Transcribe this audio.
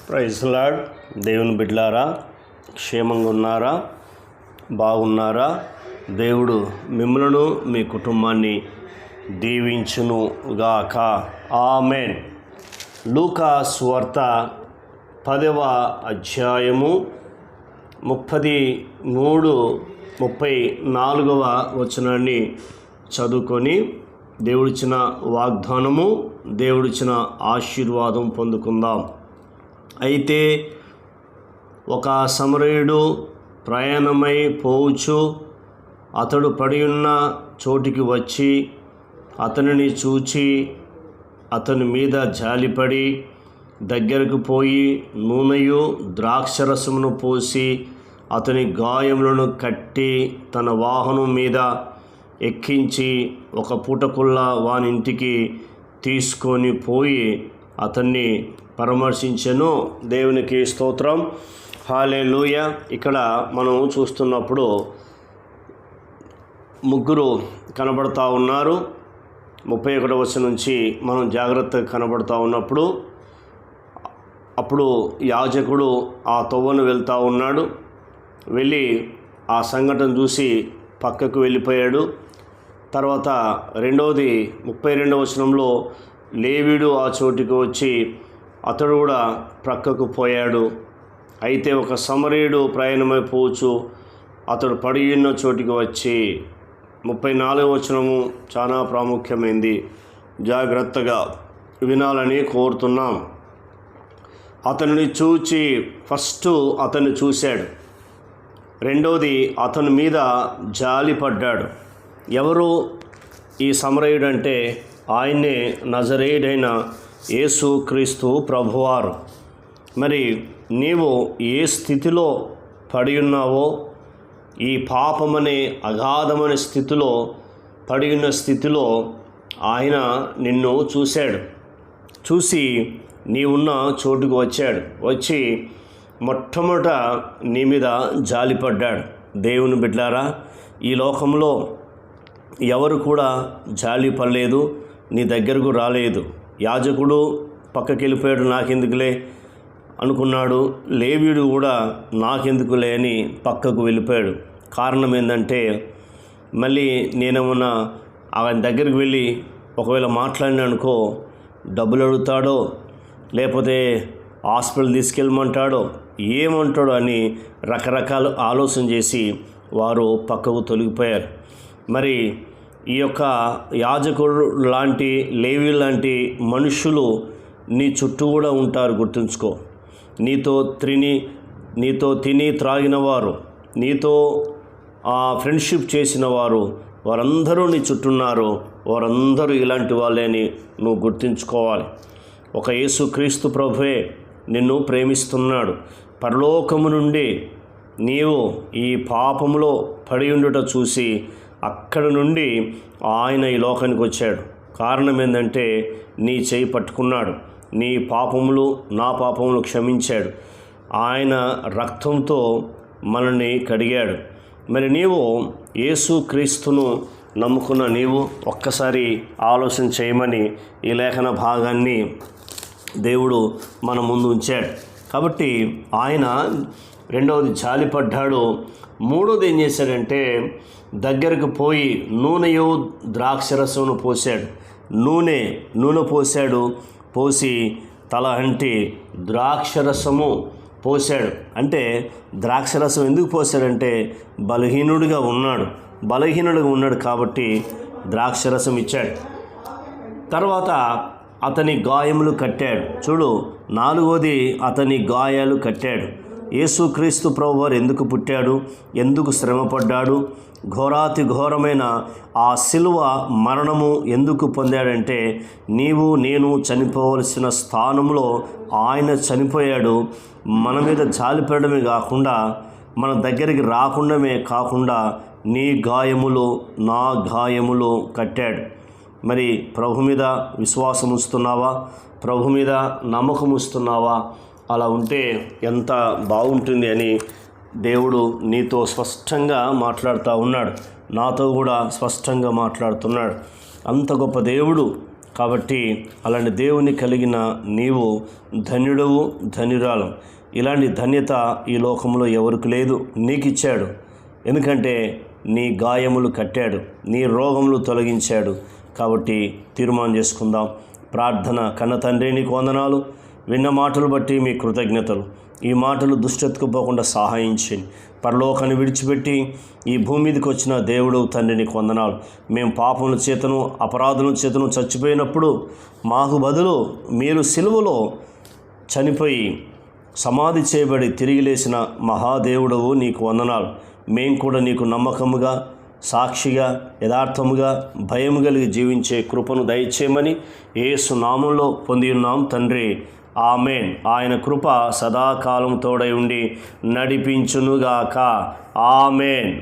Praise lord. దేవుని బిడ్డలారా, క్షేమంగా ఉన్నారా? బాగున్నారా? దేవుడు మిమ్మలను మీ కుటుంబాన్ని దీవించును గాక. ఆమేన్. లూకా సువార్త 10వ అధ్యాయము 33-34వ వచనాన్ని చదువుకొని దేవుడిచ్చిన వాగ్దానము, దేవుడిచ్చిన ఆశీర్వాదం పొందుకుందాం. అయితే ఒక సమరయుడు ప్రయాణమై పోవచ్చు అతడు పడి ఉన్న చోటికి వచ్చి అతనిని చూచి అతని మీద జాలిపడి దగ్గరకు పోయి నూనెయు ద్రాక్షరసమును పోసి అతని గాయములను కట్టి తన వాహనం మీద ఎక్కించి ఒక పూటకుల్లా వానింటికి తీసుకొని పోయి అతన్ని పరామర్శించెను. దేవునికి స్తోత్రం. హల్లెలూయా. ఇక్కడ మనం చూస్తున్నప్పుడు ముగ్గురు కనబడతా ఉన్నారు. 31వ వచనం నుంచి మనం జాగ్రత్తగా కనబడతా ఉన్నప్పుడు అప్పుడు యాజకుడు ఆ తొవ్వను వెళ్తూ ఉన్నాడు. వెళ్ళి ఆ సంఘటన చూసి పక్కకు వెళ్ళిపోయాడు. తర్వాత రెండవది 32వ వచనంలో లేవీయుడు ఆ చోటికి వచ్చి అతడు కూడా ప్రక్కకు పోయాడు. అయితే ఒక సమరయుడు ప్రయాణమైపోవచ్చు అతడు పడి ఉన్న చోటికి వచ్చి 34వ వచనము చాలా ప్రాముఖ్యమైంది, జాగ్రత్తగా వినాలని కోరుతున్నాం. అతనిని చూచి ఫస్ట్ అతన్ని చూశాడు, రెండవది అతని మీద జాలి పడ్డాడు. ఎవరు ఈ సమరయుడు అంటే ఆయన్నే నజరేయుడైన యేసు క్రీస్తు ప్రభువారు. మరి నీవు ఏ స్థితిలో పడి ఉన్నావో, ఈ పాపమనే అగాధమనే స్థితిలో పడి ఉన్న స్థితిలో ఆయన నిన్ను చూశాడు. చూసి నీవున్న చోటుకు వచ్చాడు. వచ్చి మొట్టమొదట నీ మీద జాలిపడ్డాడు. దేవుని బిడ్డలారా, ఈ లోకంలో ఎవరు కూడా జాలి పడలేదు, నీ దగ్గరకు రాలేదు. యాజకుడు పక్కకి వెళ్ళిపోయాడు, నాకెందుకులే అనుకున్నాడు. లేవీయుడు కూడా నాకెందుకులే అని పక్కకు వెళ్ళిపోయాడు. కారణం ఏంటంటే మళ్ళీ నేనేమన్నా ఆయన దగ్గరికి వెళ్ళి ఒకవేళ మాట్లాడినా అనుకో డబ్బులు అడుగుతాడో, లేకపోతే హాస్పిటల్ తీసుకెళ్ళమంటాడో, ఏమంటాడో అని రకరకాల ఆలోచన చేసి వారు పక్కకు తొలగిపోయారు. మరి ఈ యొక్క యాజకుడు లాంటి లేవీ లాంటి మనుషులు నీ చుట్టూ కూడా ఉంటారు, గుర్తుంచుకో. నీతో తిని త్రాగిన వారు, నీతో ఫ్రెండ్షిప్ చేసిన వారు, వారందరూ నీ చుట్టూన్నారు. వారందరూ ఇలాంటి వాళ్ళే అని నువ్వు గుర్తుంచుకోవాలి. ఒక యేసుక్రీస్తు ప్రభువే నిన్ను ప్రేమిస్తున్నాడు. పరలోకము నుండి నీవు ఈ పాపములో పడి ఉండుట చూసి అక్కడ నుండి ఆయన ఈ లోకానికి వచ్చాడు. కారణం ఏంటంటే నీ చేయి పట్టుకున్నాడు, నీ పాపములు నా పాపములు క్షమించాడు. ఆయన రక్తంతో మనల్ని కడిగాడు. మరి నీవు యేసుక్రీస్తును నమ్ముకున్న నీవు ఒక్కసారి ఆలోచన చేయమని ఈ లేఖన భాగాన్ని దేవుడు మన ముందు ఉంచాడు. కాబట్టి ఆయన రెండవది జాలిపడ్డాడు. మూడోది ఏం చేశాడంటే దగ్గరకు పోయి నూనెయు ద్రాక్షరసమును పోశాడు. నూనె పోశాడు. పోసి తల అంటి ద్రాక్షరసము పోశాడు. అంటే ద్రాక్షరసం ఎందుకు పోశాడంటే బలహీనుడిగా ఉన్నాడు కాబట్టి ద్రాక్షరసం ఇచ్చాడు. తర్వాత అతని గాయములు కట్టాడు. చూడు, 4వది అతని గాయాలు కట్టాడు. యేసుక్రీస్తు ప్రభువారు ఎందుకు పుట్టాడు, ఎందుకు శ్రమపడ్డాడు, ఘోరాతి ఘోరమైన ఆ శిలువ మరణము ఎందుకు పొందాడంటే నీవు నేను చనిపోవలసిన స్థానంలో ఆయన చనిపోయాడు. మన మీద జాలిపడమే కాకుండా మన దగ్గరికి రాకుండామే కాకుండా నీ గాయములు నా గాయములు కట్టాడు. మరి ప్రభు మీద విశ్వాసం ఉంచుతున్నావా? ప్రభు మీద నమ్మకం ఉంచుతున్నావా? అలా ఉంటే ఎంత బాగుంటుంది అని దేవుడు నీతో స్పష్టంగా మాట్లాడుతూ ఉన్నాడు. నాతో కూడా స్పష్టంగా మాట్లాడుతున్నాడు. అంత గొప్ప దేవుడు కాబట్టి అలాంటి దేవుని కలిగిన నీవు ధన్యుడవు, ధన్యురాలు. ఇలాంటి ధన్యత ఈ లోకంలో ఎవరికి లేదు, నీకు ఇచ్చాడు. ఎందుకంటే నీ గాయములు కట్టాడు, నీ రోగములు తొలగించాడు. కాబట్టి తీర్మానం చేసుకుందాం. ప్రార్థన. కన్న తండ్రి, నీకు వందనాలు. విన్న మాటలు బట్టి మీ కృతజ్ఞతలు. ఈ మాటలు దుష్టతకు పోకుండా సహాయం చేయండి. పరలోకాన్ని విడిచిపెట్టి ఈ భూమి మీదకి వచ్చిన దేవుడు తండ్రి, నీకు వందనాలు. మేము పాపముల చేతను అపరాధుల చేతను చచ్చిపోయినప్పుడు మాకు బదులు మీరు సిలువలో చనిపోయి సమాధి చేయబడి తిరిగి లేచిన మహాదేవుడవు, నీకు వందనాలు. మేము కూడా నీకు నమ్మకముగా, సాక్షిగా, యథార్థముగా, భయము కలిగి జీవించే కృపను దయచేయమని యేసు నామములో పొంది ఉన్నాం తండ్రి. ఆమేన్. ఆయన కృప సదాకాలం తోడై ఉండి నడిపించునుగాక. ఆమేన్.